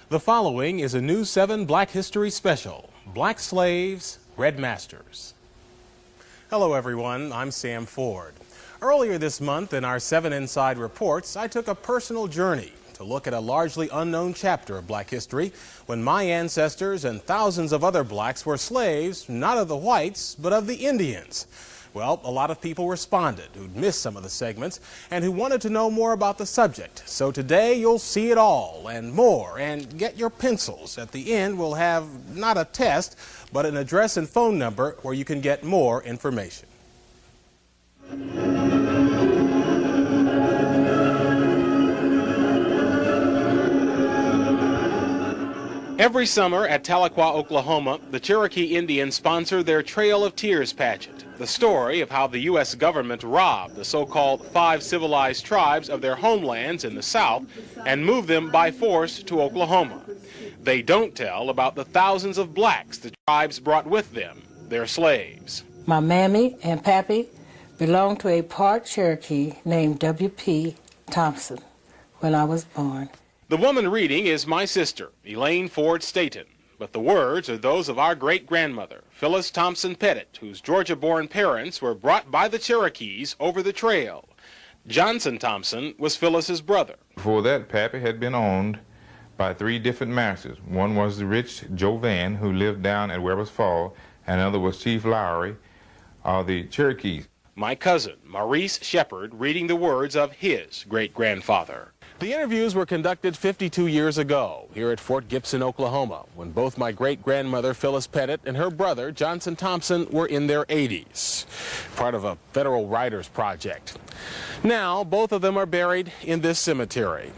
The following is a News 7 Black History Special, Black Slaves, Red Masters. Hello everyone, I'm Sam Ford. Earlier this month in our 7 Inside Reports, I took a personal journey to look at a largely unknown chapter of black history when my ancestors and thousands of other blacks were slaves, not of the whites, but of the Indians. Well, a lot of people responded who'd missed some of the segments and who wanted to know more about the subject. So today you'll see it all and more, and get your pencils. At the end we'll have not a test, but an address and phone number where you can get more information. Every summer at Tahlequah, Oklahoma, the Cherokee Indians sponsor their Trail of Tears pageant, the story of how the U.S. government robbed the so-called 5 civilized tribes of their homelands in the South and moved them by force to Oklahoma. They don't tell about the thousands of blacks the tribes brought with them, their slaves. My mammy and pappy belonged to a part Cherokee named W.P. Thompson when I was born. The woman reading is my sister, Elaine Ford Staton, but the words are those of our great-grandmother, Phyllis Thompson Pettit, whose Georgia-born parents were brought by the Cherokees over the trail. Johnson Thompson was Phyllis's brother. Before that, Pappy had been owned by 3 different masters. One was the rich Joe Van, who lived down at Weber's Fall, and another was Chief Lowry of the Cherokees. My cousin, Maurice Shepard, reading the words of his great-grandfather. The interviews were conducted 52 years ago here at Fort Gibson, Oklahoma, when both my great-grandmother, Phyllis Pettit, and her brother, Johnson Thompson, were in their 80s, part of a federal writers project. Now, both of them are buried in this cemetery.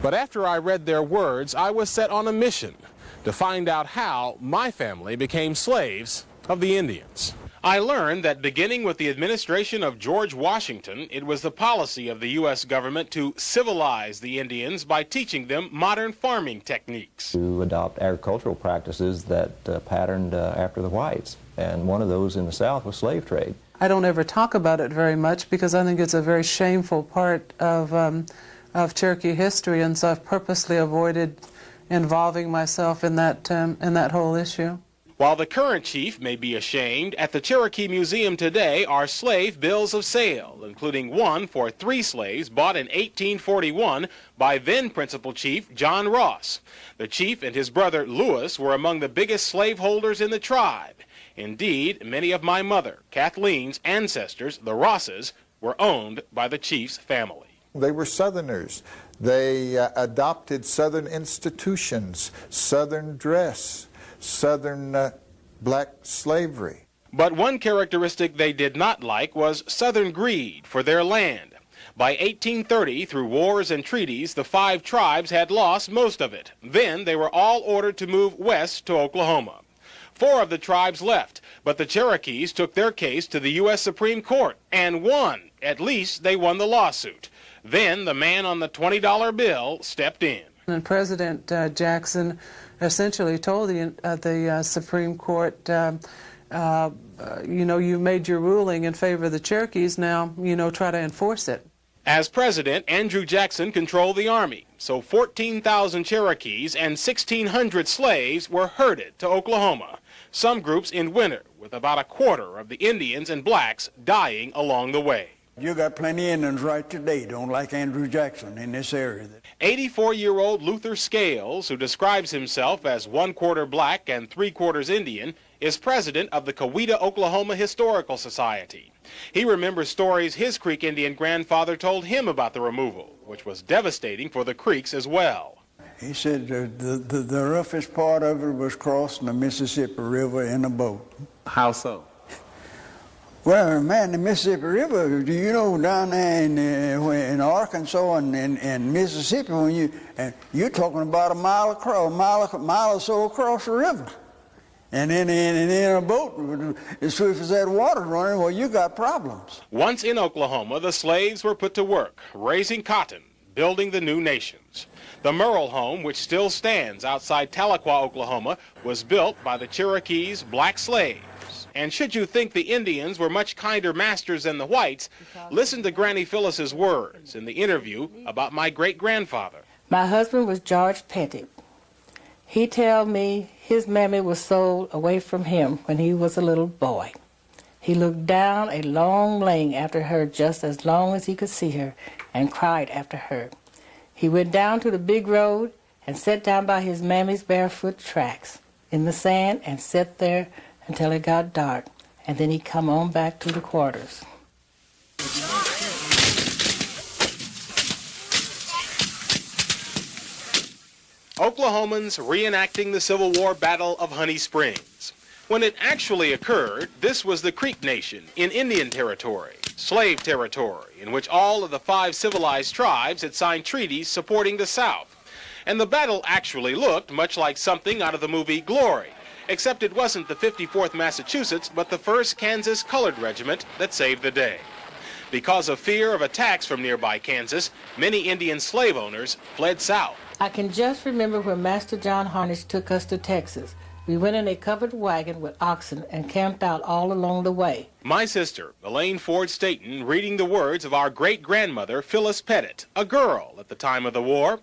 But after I read their words, I was set on a mission to find out how my family became slaves of the Indians. I learned that beginning with the administration of George Washington, it was the policy of the U.S. government to civilize the Indians by teaching them modern farming techniques. To adopt agricultural practices that patterned after the whites, and one of those in the South was slave trade. I don't ever talk about it very much because I think it's a very shameful part of Cherokee history, and so I've purposely avoided involving myself in that whole issue. While the current chief may be ashamed, at the Cherokee Museum today are slave bills of sale, including one for 3 slaves bought in 1841 by then Principal Chief John Ross. The chief and his brother Lewis were among the biggest slaveholders in the tribe. Indeed, many of my mother, Kathleen's ancestors, the Rosses, were owned by the chief's family. They were Southerners. They adopted Southern institutions, Southern dress, Southern black slavery. But one characteristic they did not like was Southern greed for their land. By 1830, through wars and treaties, the 5 tribes had lost most of it. Then they were all ordered to move west to Oklahoma. 4 of the tribes left, but the Cherokees took their case to the U.S. Supreme Court and won. At least they won the lawsuit. Then the man on the $20 bill stepped in. And President Jackson essentially told the Supreme Court, you know, you made your ruling in favor of the Cherokees, now, you know, try to enforce it. As president, Andrew Jackson controlled the Army, so 14,000 Cherokees and 1,600 slaves were herded to Oklahoma, some groups in winter, with about a quarter of the Indians and blacks dying along the way. You got plenty of Indians right today don't like Andrew Jackson in this area. 84-year-old Luther Scales, who describes himself as 1/4 black and 3/4 Indian, is president of the Coweta, Oklahoma Historical Society. He remembers stories his Creek Indian grandfather told him about the removal, which was devastating for the Creeks as well. He said the roughest part of it was crossing the Mississippi River in a boat. How so? Well, man, the Mississippi River, you know, down there in Arkansas and Mississippi, when you're talking about a mile across, mile or so across the river. And then in a boat, as swift as that water running, well, you got problems. Once in Oklahoma, the slaves were put to work, raising cotton, building the new nations. The Merle home, which still stands outside Tahlequah, Oklahoma, was built by the Cherokees' black slaves. And should you think the Indians were much kinder masters than the whites, listen to Granny Phyllis's words in the interview about my great-grandfather. My husband was George Pettit. He tell me his mammy was sold away from him when he was a little boy. He looked down a long lane after her just as long as he could see her and cried after her. He went down to the big road and sat down by his mammy's barefoot tracks in the sand and sat there until it got dark, and then he come on back to the quarters. Oklahomans reenacting the Civil War Battle of Honey Springs. When it actually occurred, this was the Creek Nation in Indian Territory, slave territory, in which all of the 5 civilized tribes had signed treaties supporting the South. And the battle actually looked much like something out of the movie Glory, except it wasn't the 54th Massachusetts, but the 1st Kansas Colored Regiment that saved the day. Because of fear of attacks from nearby Kansas, many Indian slave owners fled south. I can just remember when Master John Harnish took us to Texas. We went in a covered wagon with oxen and camped out all along the way. My sister, Elaine Ford Staton, reading the words of our great-grandmother, Phyllis Pettit, a girl at the time of the war.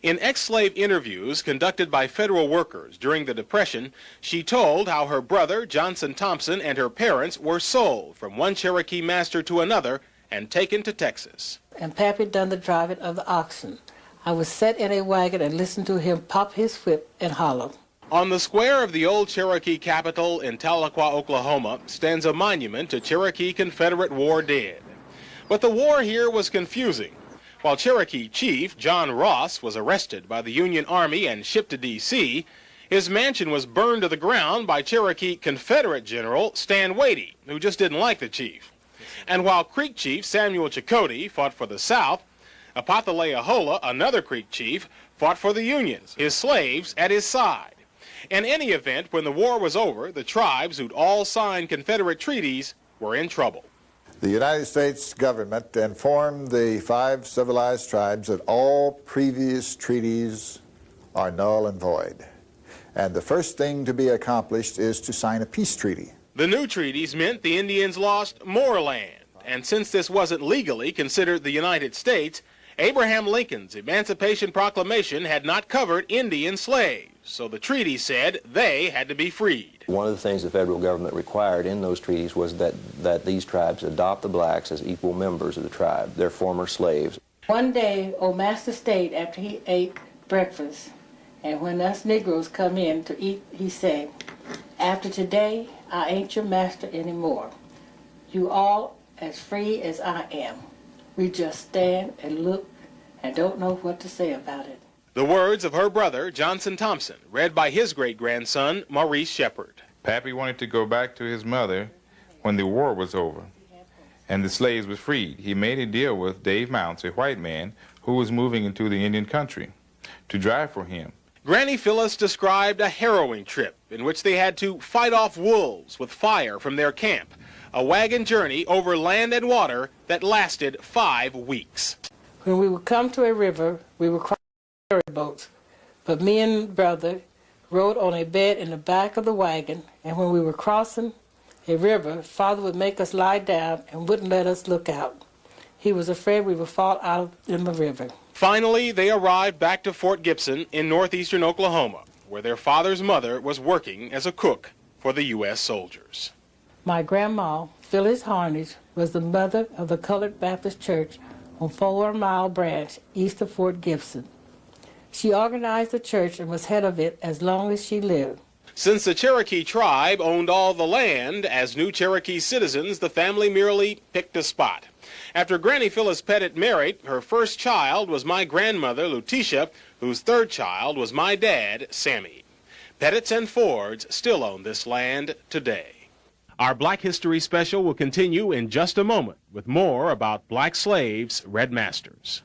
In ex-slave interviews conducted by federal workers during the Depression, she told how her brother, Johnson Thompson, and her parents were sold from one Cherokee master to another and taken to Texas. And Pappy done the driving of the oxen. I was set in a wagon and listened to him pop his whip and holler. On the square of the old Cherokee capital in Tahlequah, Oklahoma, stands a monument to Cherokee Confederate war dead. But the war here was confusing. While Cherokee Chief John Ross was arrested by the Union Army and shipped to D.C., his mansion was burned to the ground by Cherokee Confederate General Stan Wadey, who just didn't like the chief. And while Creek Chief Samuel Chakotay fought for the South, Apathalea, another Creek chief, fought for the Unions, his slaves at his side. In any event, when the war was over, the tribes who'd all signed Confederate treaties were in trouble. The United States government informed the 5 civilized tribes that all previous treaties are null and void. And the first thing to be accomplished is to sign a peace treaty. The new treaties meant the Indians lost more land. And since this wasn't legally considered the United States, Abraham Lincoln's Emancipation Proclamation had not covered Indian slaves. So the treaty said they had to be freed. One of the things the federal government required in those treaties was that these tribes adopt the blacks as equal members of the tribe, their former slaves. One day, old Master stayed after he ate breakfast, and when us Negroes come in to eat, he said, "After today, I ain't your master anymore. You all as free as I am." We just stand and look and don't know what to say about it. The words of her brother, Johnson Thompson, read by his great-grandson, Maurice Shepard. Pappy wanted to go back to his mother when the war was over and the slaves were freed. He made a deal with Dave Mounts, a white man who was moving into the Indian country, to drive for him. Granny Phyllis described a harrowing trip in which they had to fight off wolves with fire from their camp, a wagon journey over land and water that lasted 5 weeks. When we would come to a river, we would cross ferry boats, but me and brother rode on a bed in the back of the wagon, and when we were crossing a river, Father would make us lie down and wouldn't let us look out. He was afraid we would fall out in the river. Finally, they arrived back to Fort Gibson in northeastern Oklahoma, where their father's mother was working as a cook for the U.S. soldiers. My grandma, Phyllis Harnish, was the mother of the Colored Baptist Church on 4 Mile Branch, east of Fort Gibson. She organized the church and was head of it as long as she lived. Since the Cherokee tribe owned all the land, as new Cherokee citizens, the family merely picked a spot. After Granny Phyllis Pettit married, her first child was my grandmother, Lutetia, whose 3rd child was my dad, Sammy. Pettits and Fords still own this land today. Our Black History Special will continue in just a moment with more about black slaves, red masters.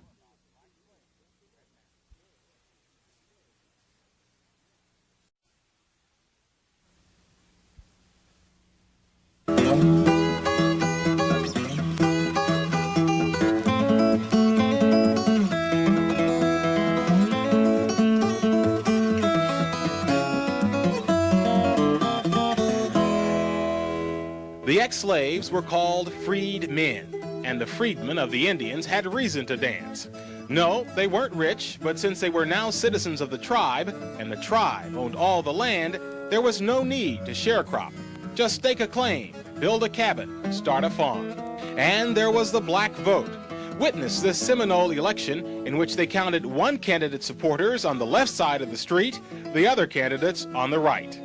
The ex-slaves were called freed men, and the freedmen of the Indians had reason to dance. No, they weren't rich, but since they were now citizens of the tribe, and the tribe owned all the land, there was no need to sharecrop. Just stake a claim, build a cabin, start a farm. And there was the black vote. Witness this Seminole election in which they counted one candidate's supporters on the left side of the street, the other candidates on the right.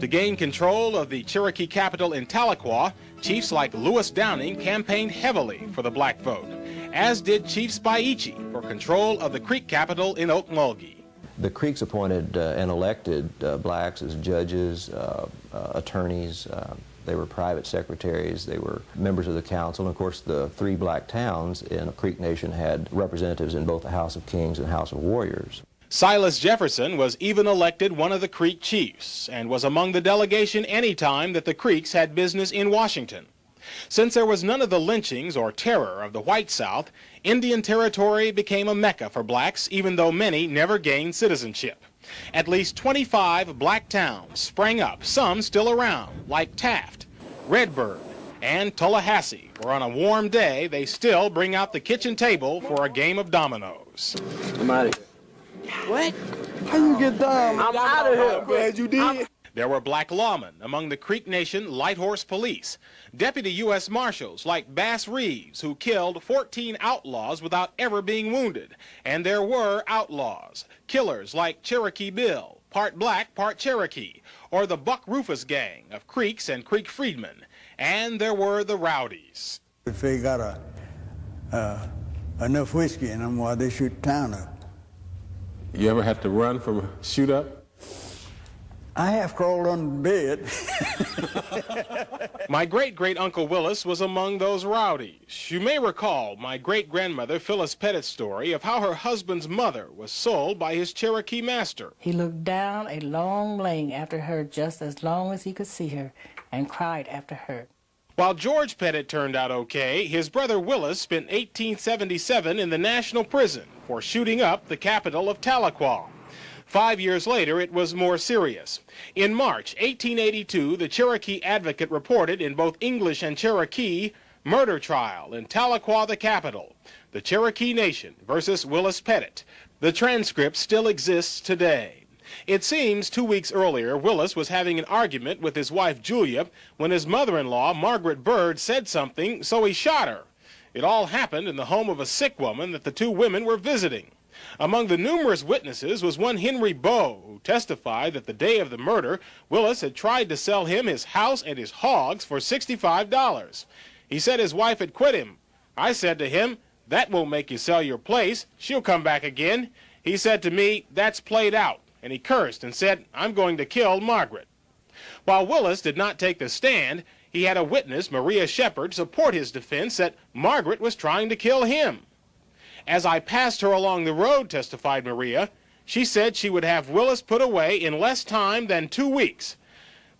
To gain control of the Cherokee capital in Tahlequah, chiefs like Lewis Downing campaigned heavily for the black vote, as did Chief Spaichi for control of the Creek capital in Okmulgee. The Creeks appointed and elected blacks as judges, attorneys. They were private secretaries. They were members of the council. And of course, the 3 black towns in the Creek Nation had representatives in both the House of Kings and House of Warriors. Silas Jefferson was even elected one of the Creek chiefs and was among the delegation any time that the Creeks had business in Washington. Since there was none of the lynchings or terror of the white South, Indian Territory became a mecca for blacks, even though many never gained citizenship. At least 25 black towns sprang up, some still around, like Taft, Redbird, and Tallahassee, where on a warm day they still bring out the kitchen table for a game of dominoes. I'm out of here. What? How you get down? I'm out of here. I'm glad you did. There were black lawmen among the Creek Nation Light Horse Police, deputy U.S. Marshals like Bass Reeves, who killed 14 outlaws without ever being wounded. And there were outlaws, killers like Cherokee Bill, part black, part Cherokee, or the Buck Rufus gang of Creeks and Creek freedmen. And there were the rowdies. If they got enough whiskey in them, why they shoot the town up. You ever had to run from a shoot up? I half crawled under the bed. My great-great-uncle Willis was among those rowdies. You may recall my great-grandmother Phyllis Pettit's story of how her husband's mother was sold by his Cherokee master. He looked down a long lane after her just as long as he could see her and cried after her. While George Pettit turned out okay, his brother Willis spent 1877 in the National Prison for shooting up the capital of Tahlequah. 5 years later, it was more serious. In March 1882, the Cherokee Advocate reported in both English and Cherokee, murder trial in Tahlequah, the capital, the Cherokee Nation versus Willis Pettit. The transcript still exists today. It seems 2 weeks earlier, Willis was having an argument with his wife Julia when his mother-in-law, Margaret Bird, said something, so he shot her. It all happened in the home of a sick woman that the 2 women were visiting. Among the numerous witnesses was one Henry Bowe, who testified that the day of the murder, Willis had tried to sell him his house and his hogs for $65. He said his wife had quit him. I said to him, "That won't make you sell your place. She'll come back again." He said to me, "That's played out," and he cursed and said, "I'm going to kill Margaret." While Willis did not take the stand, he had a witness, Maria Shepherd, support his defense that Margaret was trying to kill him. "As I passed her along the road," testified Maria, "she said she would have Willis put away in less time than 2 weeks.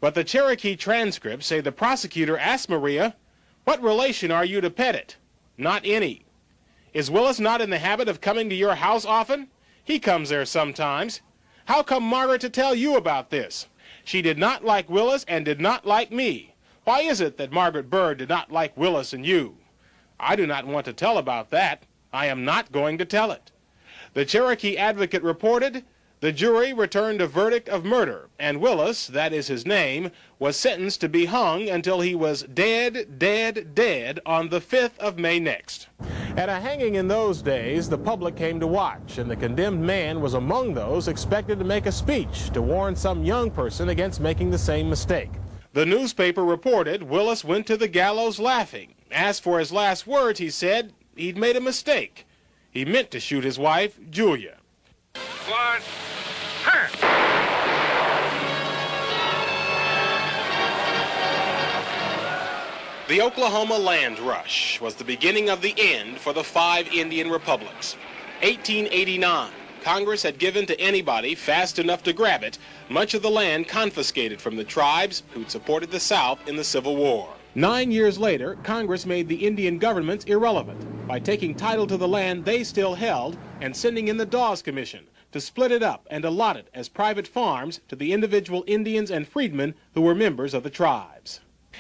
But the Cherokee transcripts say the prosecutor asked Maria, 'What relation are you to Pettit?' 'Not any.' 'Is Willis not in the habit of coming to your house often?' 'He comes there sometimes.' 'How come Margaret to tell you about this?' 'She did not like Willis and did not like me.' 'Why is it that Margaret Bird did not like Willis and you?' 'I do not want to tell about that. I am not going to tell it." The Cherokee Advocate reported, the jury returned a verdict of murder, and Willis, that is his name, was sentenced to be hung until he was dead, dead, dead on the 5th of May next. At a hanging in those days, the public came to watch, and the condemned man was among those expected to make a speech to warn some young person against making the same mistake. The newspaper reported Willis went to the gallows laughing. As for his last words, he said he'd made a mistake. He meant to shoot his wife, Julia. One, The Oklahoma Land Rush was the beginning of the end for the 5 Indian republics. 1889, Congress had given to anybody fast enough to grab it much of the land confiscated from the tribes who'd supported the South in the Civil War. 9 years later, Congress made the Indian governments irrelevant by taking title to the land they still held and sending in the Dawes Commission to split it up and allot it as private farms to the individual Indians and freedmen who were members of the tribes.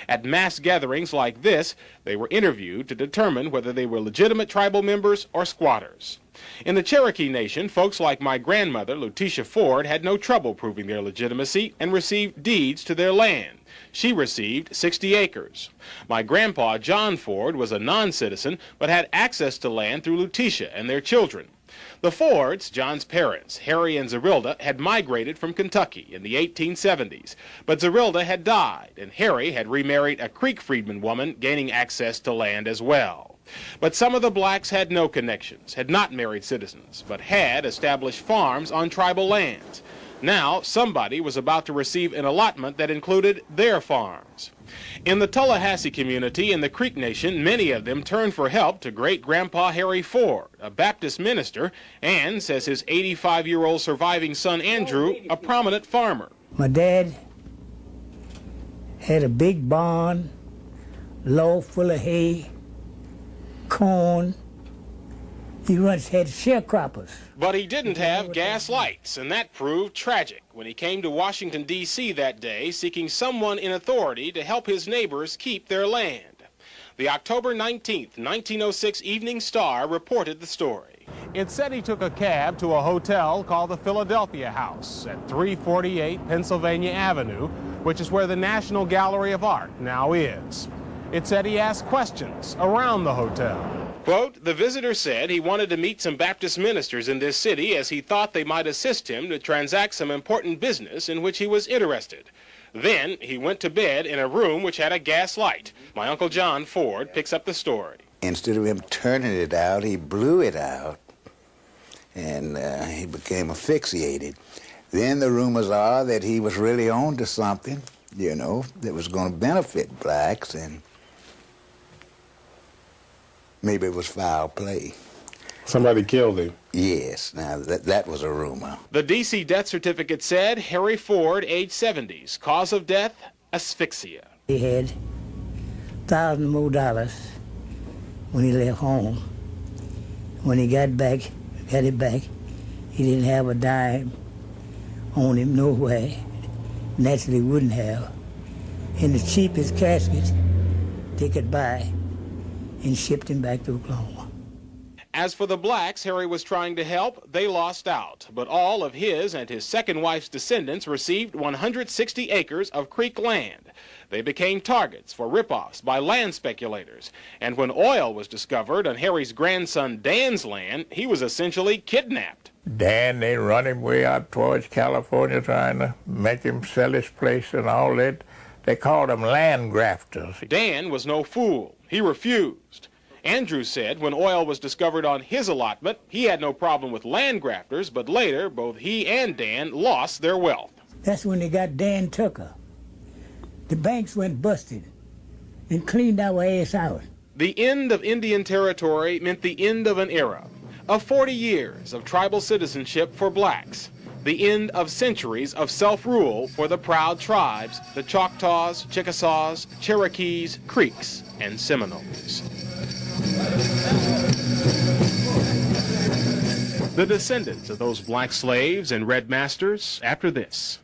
At mass gatherings like this, they were interviewed to determine whether they were legitimate tribal members or squatters. In the Cherokee Nation, folks like my grandmother, Letitia Ford, had no trouble proving their legitimacy and received deeds to their land. She received 60 acres. My grandpa, John Ford, was a non-citizen but had access to land through Letitia and their children. The Fords, John's parents, Harry and Zerilda, had migrated from Kentucky in the 1870s, but Zerilda had died, and Harry had remarried a Creek freedman woman, gaining access to land as well. But some of the blacks had no connections, had not married citizens, but had established farms on tribal lands. Now, somebody was about to receive an allotment that included their farms. In the Tallahassee community in the Creek Nation, many of them turned for help to great-grandpa Harry Ford, a Baptist minister, and, says his 85-year-old surviving son Andrew, a prominent farmer. My dad had a big barn, loft full of hay, corn. He once had sharecroppers. But he didn't have gas lights, and that proved tragic when he came to Washington, D.C. that day, seeking someone in authority to help his neighbors keep their land. The October 19th, 1906 Evening Star reported the story. It said he took a cab to a hotel called the Philadelphia House at 348 Pennsylvania Avenue, which is where the National Gallery of Art now is. It said he asked questions around the hotel. Quote, the visitor said he wanted to meet some Baptist ministers in this city as he thought they might assist him to transact some important business in which he was interested. Then he went to bed in a room which had a gas light. My Uncle John Ford picks up the story. Instead of him turning it out, he blew it out, and he became asphyxiated. Then the rumors are that he was really on to something, you know, that was going to benefit blacks, and maybe it was foul play. Somebody killed him. Yes, now that was a rumor. The D.C. death certificate said Harry Ford, age 70s, cause of death, asphyxia. He had $1,000 more when he left home. When he got it back, he didn't have a dime on him nowhere. Naturally wouldn't have. In the cheapest casket they could buy, and shipped him back to Oklahoma. As for the blacks Harry was trying to help, they lost out. But all of his and his second wife's descendants received 160 acres of Creek land. They became targets for rip-offs by land speculators. And when oil was discovered on Harry's grandson Dan's land, he was essentially kidnapped. Dan, they run him way out towards California trying to make him sell his place and all that. They called them land grafters. Dan was no fool. He refused. Andrew said when oil was discovered on his allotment, he had no problem with land grafters, but later both he and Dan lost their wealth. That's when they got Dan Tucker. The banks went busted and cleaned our ass out. The end of Indian Territory meant the end of an era, of 40 years of tribal citizenship for blacks, the end of centuries of self-rule for the proud tribes, the Choctaws, Chickasaws, Cherokees, Creeks, and Seminoles. The descendants of those black slaves and red masters after this.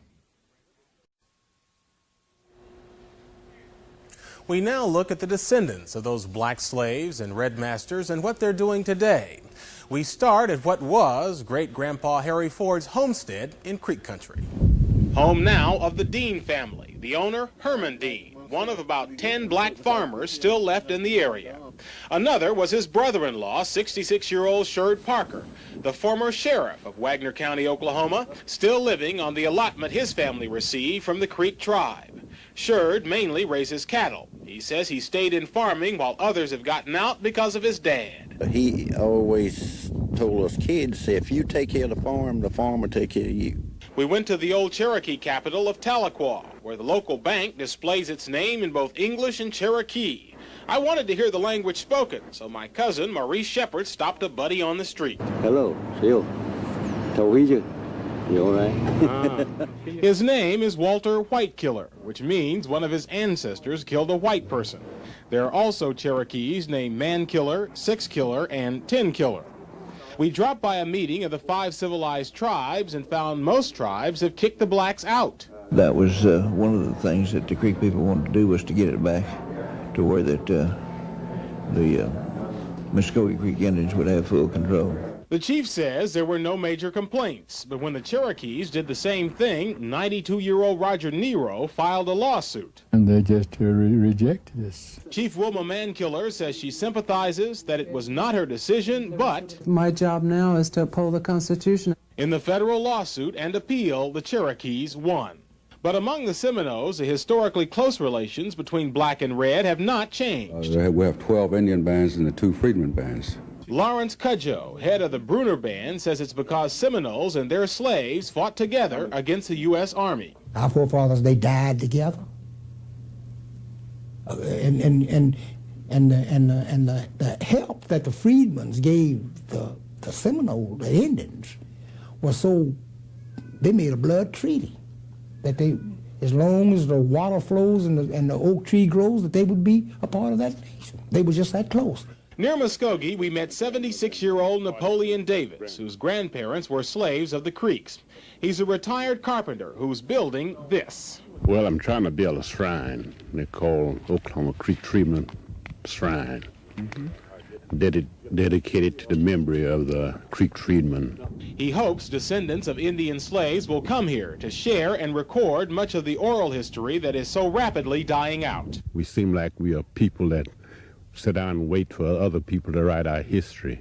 We now look at the descendants of those black slaves and red masters and what they're doing today. We start at what was great-grandpa Harry Ford's homestead in Creek Country. Home now of the Dean family, the owner Herman Dean, one of about 10 black farmers still left in the area. Another was his brother-in-law, 66-year-old Sherd Parker, the former sheriff of Wagner County, Oklahoma, still living on the allotment his family received from the Creek tribe. Sherd mainly raises cattle. He says he stayed in farming while others have gotten out because of his dad. He always told us kids, if you take care of the farm will take care of you. We went to the old Cherokee capital of Tahlequah, where the local bank displays its name in both English and Cherokee. I wanted to hear the language spoken, so my cousin, Maurice Shepard, stopped a buddy on the street. Hello, Sil. Tawija. You all right? His name is Walter Whitekiller, which means one of his ancestors killed a white person. There are also Cherokees named Mankiller, Sixkiller, and Tenkiller. We dropped by a meeting of the 5 civilized tribes and found most tribes have kicked the blacks out. That was one of the things that the Creek people wanted to do, was to get it back to where that the Muskogee Creek Indians would have full control. The chief says there were no major complaints, but when the Cherokees did the same thing, 92-year-old Roger Nero filed a lawsuit. And they just rejected us. Chief Wilma Mankiller says she sympathizes that it was not her decision, but My job now is to uphold the Constitution. in the federal lawsuit and appeal, the Cherokees won. But among the Seminoles, the historically close relations between black and red have not changed. We have 12 Indian bands and the 2 freedmen bands. Lawrence Cudjoe, head of the Bruner Band, says it's because Seminoles and their slaves fought together against the U.S. Army. Our forefathers, they died together. And the help that the freedmen gave the Seminoles, the Indians, was so, they made a blood treaty that they, as long as the water flows and the oak tree grows, that they would be a part of that nation. They were just that close. Near Muskogee, we met 76-year-old Napoleon Davis, whose grandparents were slaves of the Creeks. He's a retired carpenter who's building this. Well, I'm trying to build a shrine. They call Oklahoma Creek Treatment Shrine. Dedicated to the memory of the Creek freedmen. He hopes descendants of Indian slaves will come here to share and record much of the oral history that is so rapidly dying out. We seem like we are people that sit down and wait for other people to write our history,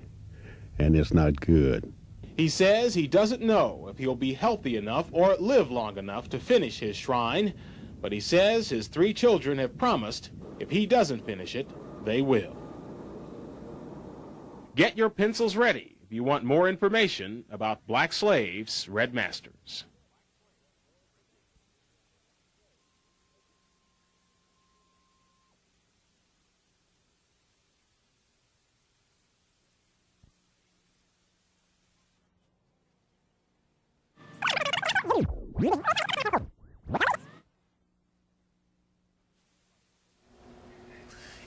and it's not good. He says he doesn't know if he'll be healthy enough or live long enough to finish his shrine, but he says his 3 children have promised if he doesn't finish it, they will. Get your pencils ready if you want more information about black slaves, red masters.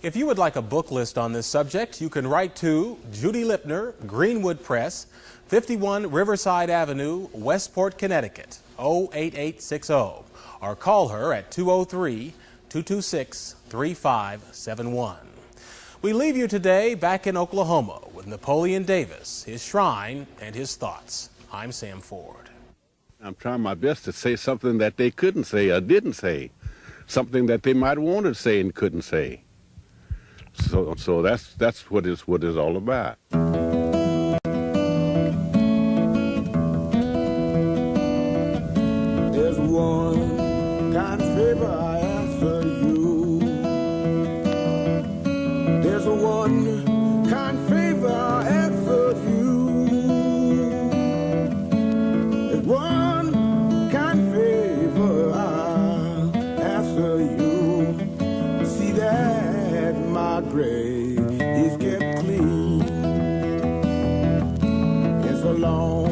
If you would like a book list on this subject, you can write to Judy Lipner, Greenwood Press, 51 Riverside Avenue, Westport, Connecticut, 08860, or call her at 203-226-3571. We leave you today back in Oklahoma with Napoleon Davis, his shrine, and his thoughts. I'm Sam Ford. I'm trying my best to say something that they couldn't say or didn't say, something that they might want to say and couldn't say. So that's what it's all about. There's one kind of favor I ask of you. There's one kind of favor I ask of you. There's one kind of favor I ask of you. See that my grave is kept clean. It's a long